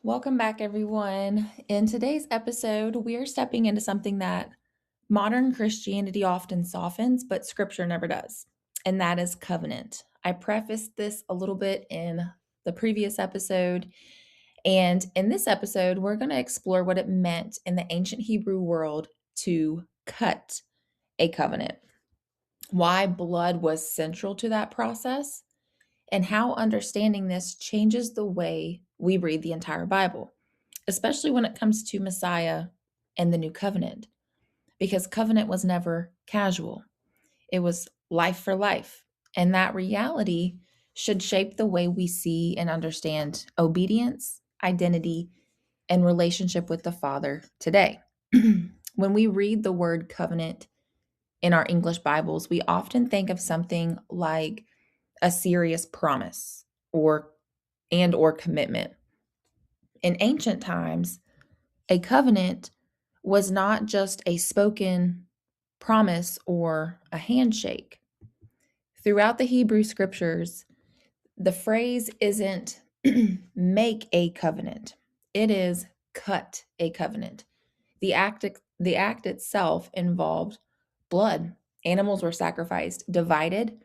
Welcome back, everyone. In today's episode, we are stepping into something that modern Christianity often softens, but scripture never does, and that is covenant. I prefaced this a little bit in the previous episode, and in this episode, we're going to explore what it meant in the ancient Hebrew world to cut a covenant, why blood was central to that process, and how understanding this changes the way we read the entire Bible, especially when it comes to Messiah and the new covenant, because covenant was never casual. It was life for life. And that reality should shape the way we see and understand obedience, identity, and relationship with the Father today. When we read the word covenant in our English Bibles, we often think of something like a serious promise or commitment. In ancient times, a covenant was not just a spoken promise or a handshake. Throughout the Hebrew scriptures, the phrase isn't make a covenant, it is cut a covenant. The act itself involved blood. Animals were sacrificed, divided,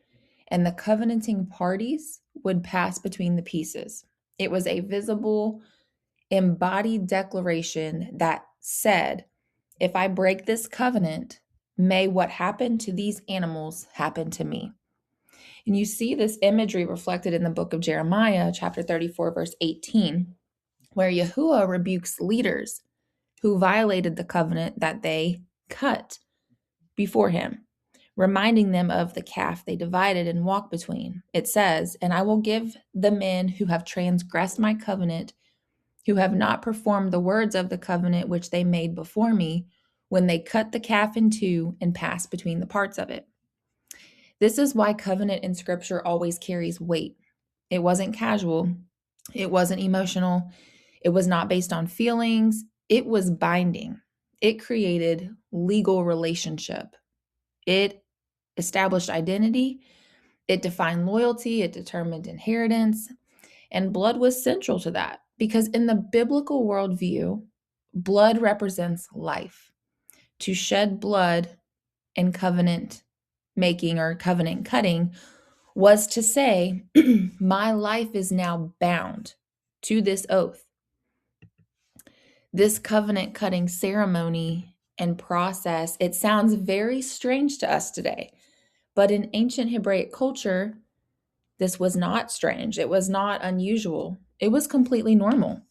and the covenanting parties would pass between the pieces. It was a visible, embodied declaration that said, if I break this covenant, may what happened to these animals happen to me. And you see this imagery reflected in the book of Jeremiah, chapter 34, verse 18, where Yahuwah rebukes leaders who violated the covenant that they cut before him, reminding them of the calf they divided and walked between. It says, and I will give the men who have transgressed my covenant, who have not performed the words of the covenant which they made before me, when they cut the calf in two and passed between the parts of it. This is why covenant in scripture always carries weight. It wasn't casual, it wasn't emotional, it was not based on feelings, it was binding. It created legal relationship. It established identity, it defined loyalty, it determined inheritance, and blood was central to that because in the biblical worldview, blood represents life. To shed blood in covenant making or covenant cutting was to say, my life is now bound to this oath. This covenant cutting ceremony and process, it sounds very strange to us today. But in ancient Hebraic culture, this was not strange. It was not unusual. It was completely normal.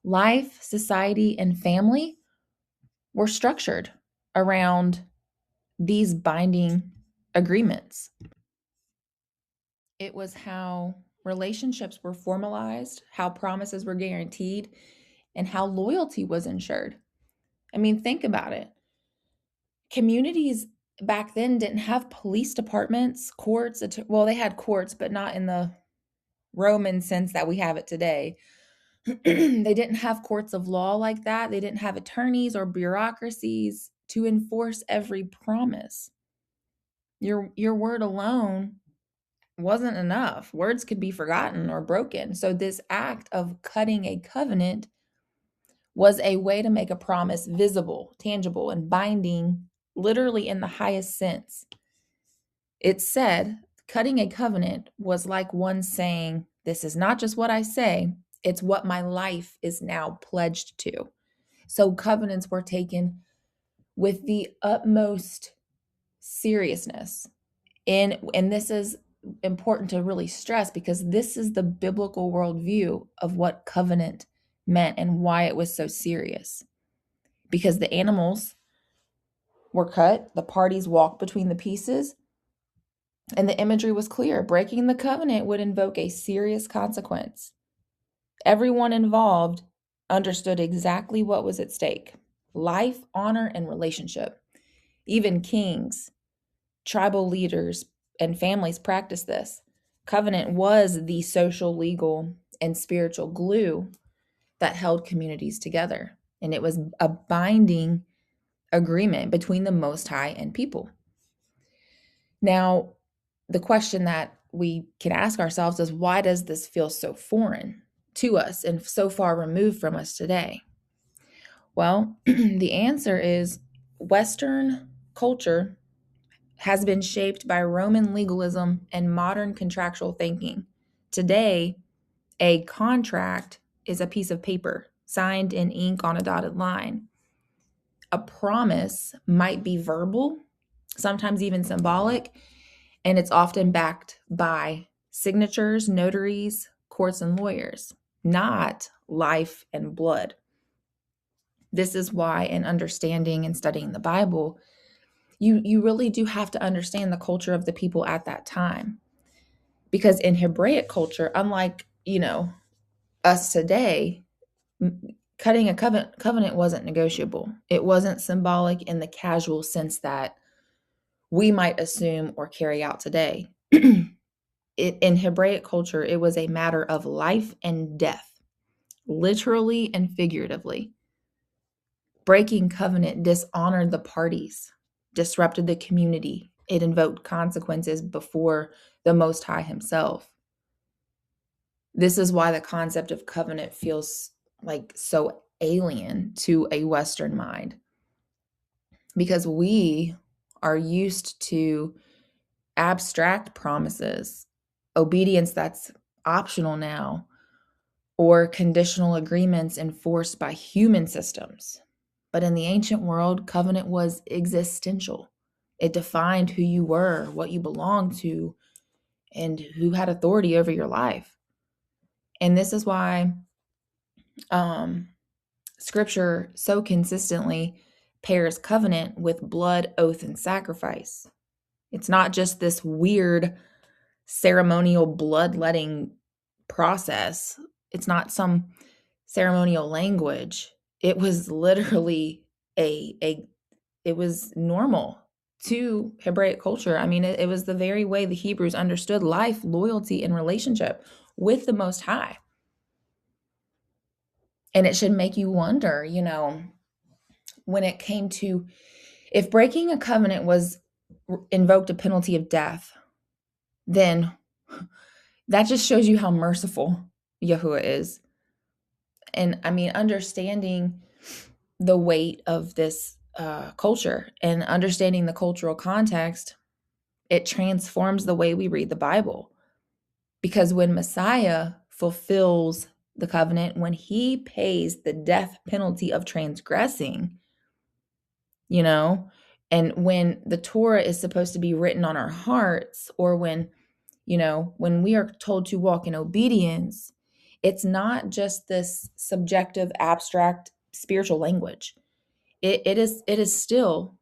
Life, society, and family were structured around these binding agreements. It was how relationships were formalized, how promises were guaranteed, and how loyalty was ensured. I mean, think about it. Communities back then didn't have police departments, courts. Well, they had courts, but not in the Roman sense that we have it today. They didn't have courts of law like that. They didn't have attorneys or bureaucracies to enforce every promise. Your word alone wasn't enough. Words could be forgotten or broken. So this act of cutting a covenant was a way to make a promise visible, tangible, and binding, literally in the highest sense. It said cutting a covenant was like one saying, this is not just what I say, it's what my life is now pledged to. So covenants were taken with the utmost seriousness. And this is important to really stress because this is the biblical worldview of what covenant meant and why it was so serious. Because the animals were cut, the parties walked between the pieces, and the imagery was clear. Breaking the covenant would invoke a serious consequence. Everyone involved understood exactly what was at stake: life, honor, and relationship. Even kings, tribal leaders, and families practiced this. Covenant was the social, legal, and spiritual glue that held communities together. And it was a binding agreement between the Most High and people. Now, the question that we can ask ourselves is, why does this feel so foreign to us and so far removed from us today? Well, the answer is Western culture has been shaped by Roman legalism and modern contractual thinking. Today, a contract is a piece of paper signed in ink on a dotted line. A promise might be verbal, sometimes even symbolic, and it's often backed by signatures, notaries, courts, and lawyers, not life and blood. This is why, in understanding and studying the Bible, you really do have to understand the culture of the people at that time. Because in Hebraic culture, unlike, us today, cutting a covenant wasn't negotiable. It wasn't symbolic in the casual sense that we might assume or carry out today. In Hebraic culture, it was a matter of life and death, literally and figuratively. Breaking covenant dishonored the parties, disrupted the community. It invoked consequences before the Most High himself. This is why the concept of covenant feels like so alien to a Western mind, because we are used to abstract promises, obedience that's optional now, or conditional agreements enforced by human systems. But in the ancient world, covenant was existential. It defined who you were, what you belonged to, and who had authority over your life. And this is why Scripture so consistently pairs covenant with blood, oath, and sacrifice. It's not just this weird ceremonial bloodletting process. It's not some ceremonial language. It was literally it was normal to Hebraic culture. I mean, it was the very way the Hebrews understood life, loyalty, and relationship with the Most High. And it should make you wonder, when it came to, if breaking a covenant was invoked a penalty of death, then that just shows you how merciful Yahuwah is. And I mean, understanding the weight of this culture and understanding the cultural context, it transforms the way we read the Bible. Because when Messiah fulfills the covenant, when he pays the death penalty of transgressing, and when the Torah is supposed to be written on our hearts, or when we are told to walk in obedience, it's not just this subjective, abstract spiritual language. It is still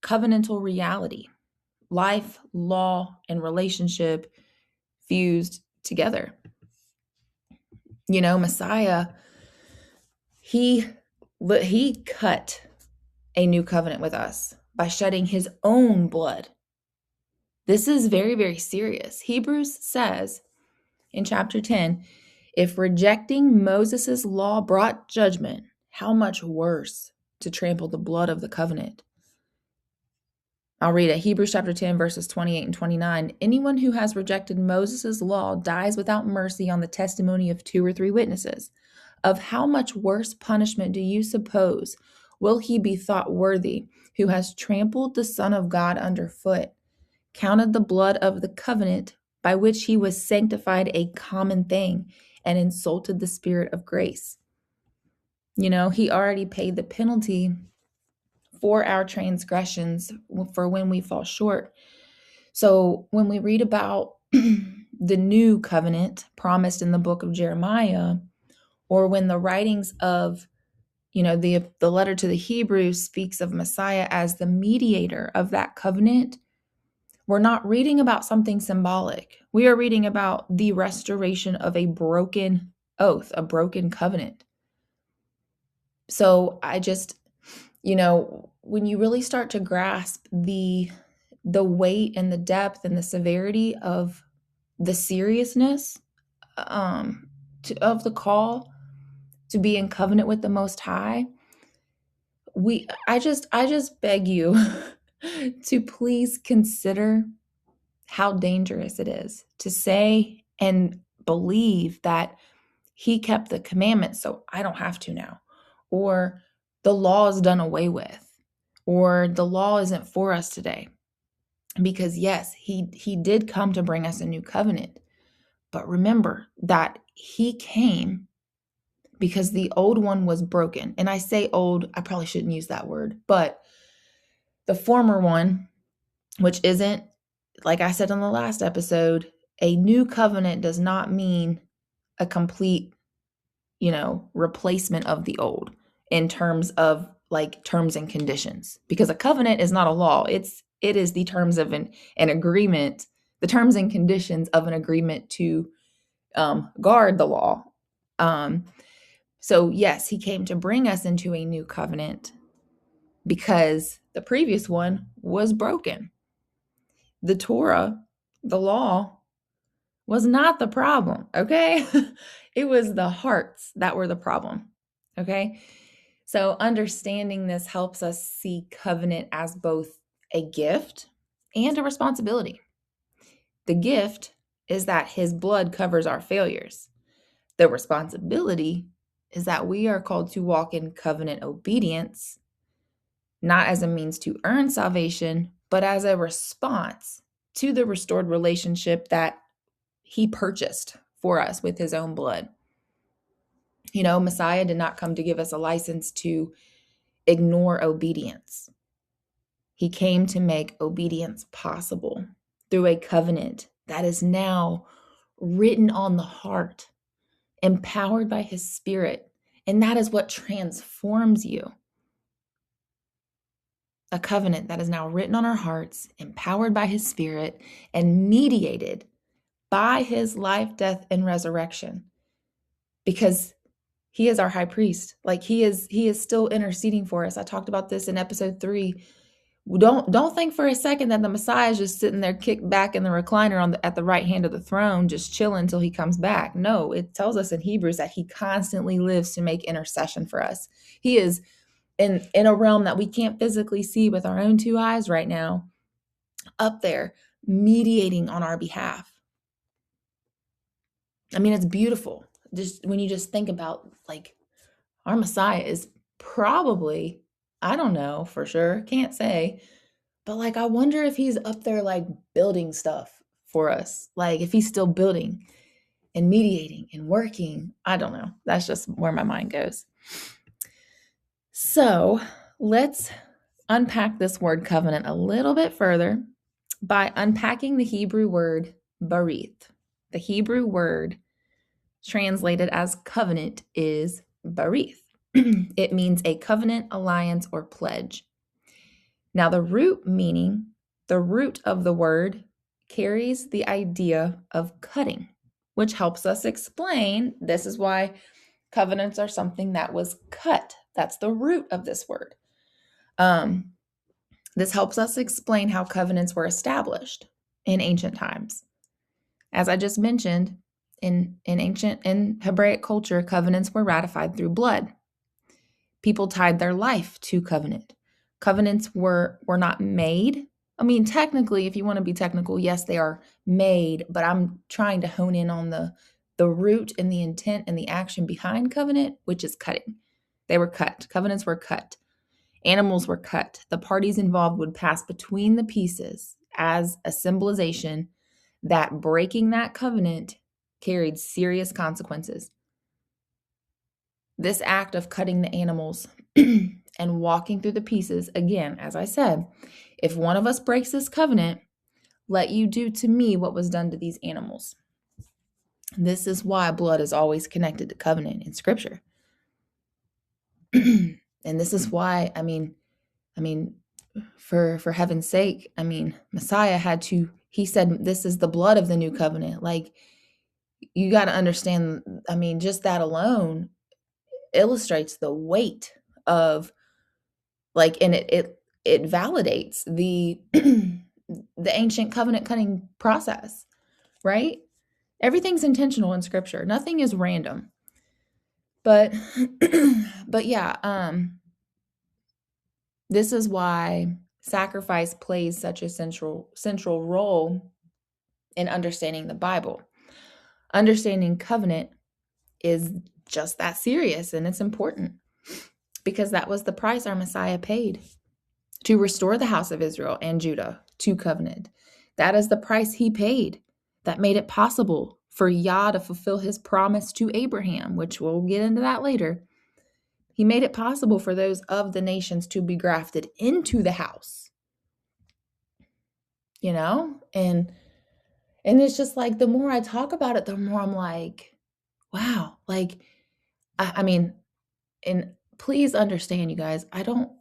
covenantal reality, life, law, and relationship fused together. Messiah, he cut a new covenant with us by shedding his own blood. This is very, very serious. Hebrews says in chapter 10, if rejecting Moses' law brought judgment, how much worse to trample the blood of the covenant. I'll read it. Hebrews chapter 10, verses 28 and 29. Anyone who has rejected Moses' law dies without mercy on the testimony of 2 or 3 witnesses. Of how much worse punishment do you suppose will he be thought worthy who has trampled the Son of God underfoot, counted the blood of the covenant by which he was sanctified a common thing, and insulted the Spirit of grace? He already paid the penalty for our transgressions, for when we fall short. So when we read about the new covenant promised in the book of Jeremiah, or when the writings of the letter to the Hebrews speaks of Messiah as the mediator of that covenant, we're not reading about something symbolic. We are reading about the restoration of a broken oath, a broken covenant. So I just, when you really start to grasp the weight and the depth and the severity of the seriousness of the call to be in covenant with the Most High, I just beg you to please consider how dangerous it is to say and believe that he kept the commandments, so I don't have to now. Or the law is done away with. Or the law isn't for us today. Because yes, he did come to bring us a new covenant. But remember that he came because the old one was broken. And I say old, I probably shouldn't use that word, but the former one, which isn't, like I said in the last episode, a new covenant does not mean a complete, replacement of the old in terms of like terms and conditions, because a covenant is not a law. It is the terms of an agreement, the terms and conditions of an agreement to guard the law. So yes, he came to bring us into a new covenant because the previous one was broken. The Torah, the law, was not the problem, okay? It was the hearts that were the problem, okay? So understanding this helps us see covenant as both a gift and a responsibility. The gift is that his blood covers our failures. The responsibility is that we are called to walk in covenant obedience, not as a means to earn salvation, but as a response to the restored relationship that he purchased for us with his own blood. Messiah did not come to give us a license to ignore obedience. He came to make obedience possible through a covenant that is now written on the heart, empowered by his Spirit. And that is what transforms you. A covenant that is now written on our hearts, empowered by his Spirit, and mediated by his life, death, and resurrection. Because he is our high priest. Like he is still interceding for us. I talked about this in episode 3. Don't think for a second that the Messiah is just sitting there kicked back in the recliner at the right hand of the throne, just chilling until he comes back. No, it tells us in Hebrews that he constantly lives to make intercession for us. He is in a realm that we can't physically see with our own 2 eyes right now, up there, mediating on our behalf. I mean, it's beautiful. Just when you just think about, like, our Messiah is probably, I don't know for sure, can't say, but like, I wonder if he's up there like building stuff for us. Like if he's still building and mediating and working. I don't know. That's just where my mind goes. So let's unpack this word covenant a little bit further by unpacking the Hebrew word barith. The Hebrew word translated as covenant is barith. It means a covenant, alliance, or pledge. Now, the root of the word carries the idea of cutting, which helps us explain this is why covenants are something that was cut. That's the root of this word. This helps us explain how covenants were established in ancient times. As I just mentioned, in Hebraic culture, covenants were ratified through blood. People tied their life to covenant. Covenants were not made. I mean, technically, if you want to be technical, yes, they are made, but I'm trying to hone in on the root and the intent and the action behind covenant, which is cutting. They were cut. Covenants were cut. Animals were cut. The parties involved would pass between the pieces as a symbolization that breaking that covenant carried serious consequences. This act of cutting the animals and walking through the pieces, again, as I said, if one of us breaks this covenant, let you do to me what was done to these animals. This is why blood is always connected to covenant in Scripture. And this is why, I mean, for heaven's sake, Messiah he said, this is the blood of the new covenant. Like, you got to understand, just that alone illustrates the weight of, like, and it validates the the ancient covenant cutting process, right? Everything's intentional in Scripture. Nothing is random. But yeah, this is why sacrifice plays such a central role in understanding the Bible. Understanding covenant is just that serious, and it's important because that was the price our Messiah paid to restore the house of Israel and Judah to covenant. That is the price he paid that made it possible for Yah to fulfill his promise to Abraham, which we'll get into that later. He made it possible for those of the nations to be grafted into the house, and it's just like, the more I talk about it, the more I'm like, wow, like, I mean, and please understand, you guys, I don't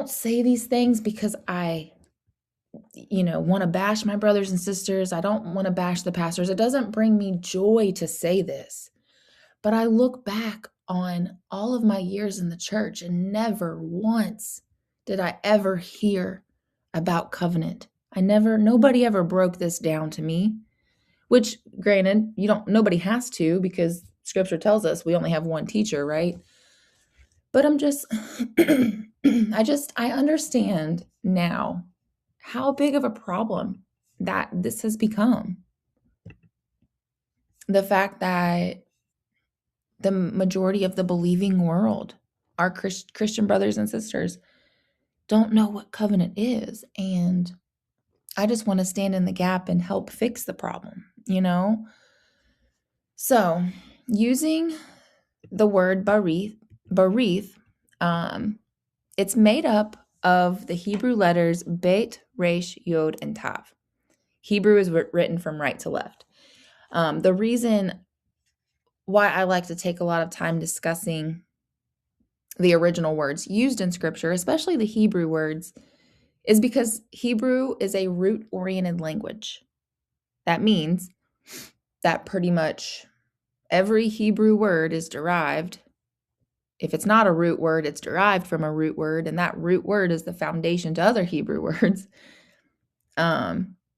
say these things because I want to bash my brothers and sisters. I don't want to bash the pastors. It doesn't bring me joy to say this. But I look back on all of my years in the church, and never once did I ever hear about covenant. Nobody ever broke this down to me, which, granted, nobody has to, because scripture tells us we only have one teacher, right? But I'm just, I understand now how big of a problem that this has become. The fact that the majority of the believing world, our Christian brothers and sisters, don't know what covenant is. And I just want to stand in the gap and help fix the problem, So, using the word barith, it's made up of the Hebrew letters Bet, Resh, Yod, and Tav. Hebrew is written from right to left. The reason why I like to take a lot of time discussing the original words used in scripture, especially the Hebrew words, is because Hebrew is a root-oriented language. That means that pretty much every Hebrew word is derived. If it's not a root word, it's derived from a root word, and that root word is the foundation to other Hebrew words.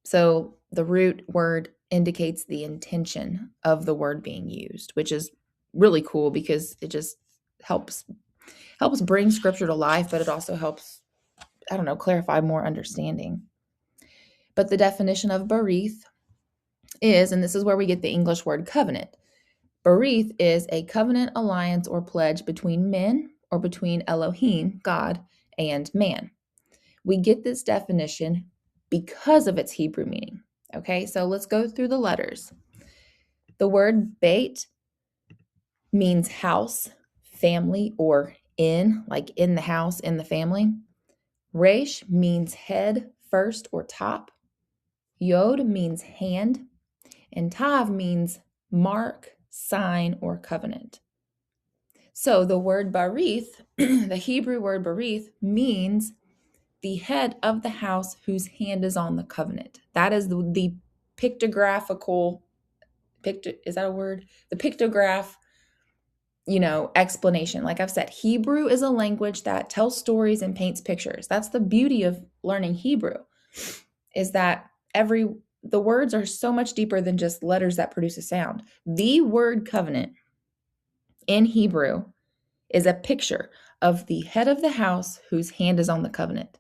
So the root word indicates the intention of the word being used, which is really cool because it just helps bring scripture to life, but it also helps, clarify more understanding. But the definition of barith is, and this is where we get the English word covenant. Barith is a covenant, alliance, or pledge between men, or between Elohim, God, and man. We get this definition because of its Hebrew meaning. Okay, so let's go through the letters. The word Beit means house, family, or in, like in the house, in the family. Resh means head, first, or top. Yod means hand. And Tav means mark, sign, or covenant. So the word barith, the Hebrew word barith, means the head of the house whose hand is on the covenant. That is the pictographical, is that a word? The pictograph, explanation. Like I've said, Hebrew is a language that tells stories and paints pictures. That's the beauty of learning Hebrew, is that the words are so much deeper than just letters that produce a sound. The word covenant in Hebrew is a picture of the head of the house whose hand is on the covenant.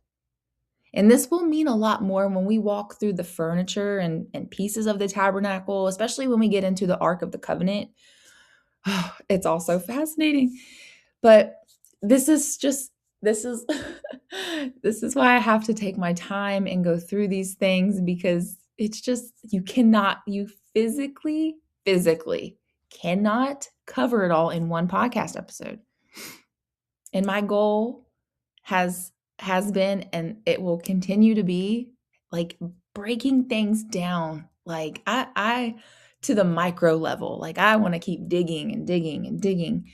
And this will mean a lot more when we walk through the furniture and pieces of the tabernacle, especially when we get into the Ark of the Covenant. Oh, it's also fascinating. But this is this is why I have to take my time and go through these things, because it's just, you physically cannot cover it all in one podcast episode. And my goal has been, and it will continue to be, like, breaking things down, like I to the micro level. Like, I want to keep digging and digging and digging.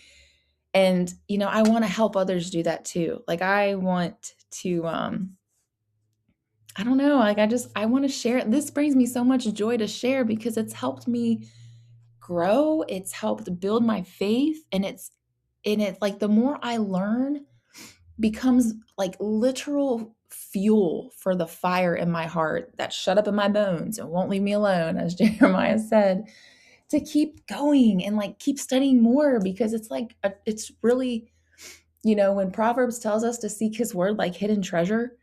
And, I want to help others do that too. Like, I want to, I don't know, like, I want to share. This brings me so much joy to share because it's helped me grow. It's helped build my faith. And it's like, the more I learn, becomes like literal fuel for the fire in my heart that's shut up in my bones and won't leave me alone, as Jeremiah said, to keep going and like keep studying more, because it's like, it's really, when Proverbs tells us to seek his word like hidden treasure,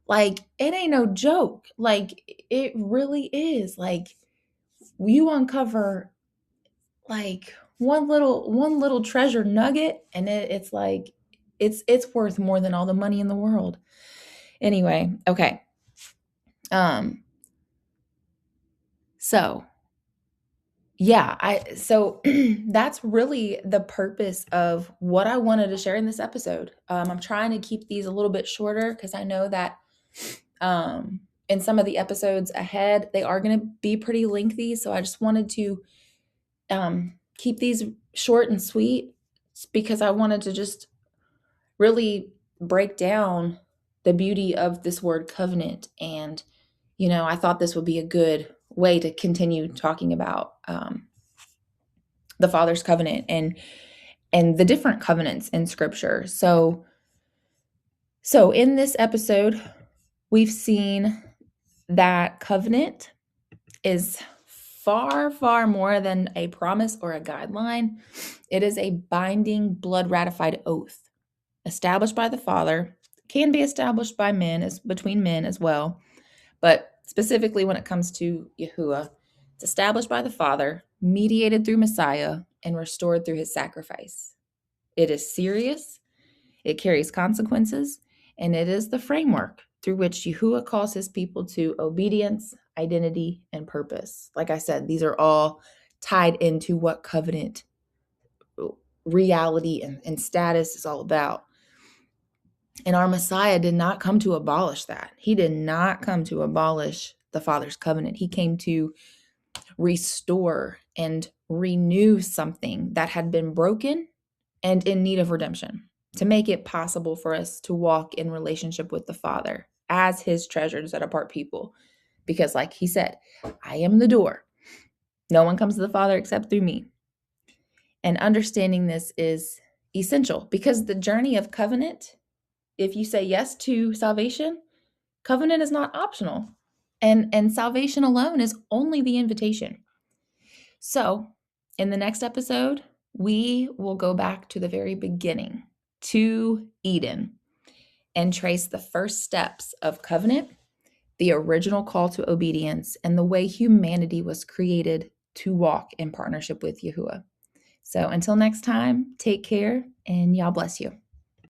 like, it ain't no joke. Like, it really is. Like, you uncover like one little treasure nugget, and it's like it's worth more than all the money in the world. Anyway, okay. So yeah, so that's really the purpose of what I wanted to share in this episode. I'm trying to keep these a little bit shorter because I know that in some of the episodes ahead, they are going to be pretty lengthy. So I just wanted to keep these short and sweet because I wanted to just really break down the beauty of this word covenant. And, I thought this would be a good way to continue talking about the Father's covenant and the different covenants in Scripture. So in this episode, we've seen that covenant is far, far more than a promise or a guideline. It is a binding, blood-ratified oath established by the Father, can be established by men, between men as well. But specifically when it comes to Yahuwah, it's established by the Father, mediated through Messiah, and restored through his sacrifice. It is serious, it carries consequences, and it is the framework through which Yahuwah calls his people to obedience, identity, and purpose. Like I said, these are all tied into what covenant reality and status is all about. And our Messiah did not come to abolish that. He did not come to abolish the Father's covenant. He came to restore and renew something that had been broken and in need of redemption, to make it possible for us to walk in relationship with the Father as his treasured, set apart people. Because like he said, I am the door. No one comes to the Father except through me. And understanding this is essential because the journey of covenant, if you say yes to salvation, covenant is not optional. And salvation alone is only the invitation. So in the next episode, we will go back to the very beginning, to Eden, and trace the first steps of covenant, the original call to obedience, and the way humanity was created to walk in partnership with Yahuwah. So until next time, take care, and Yah bless you.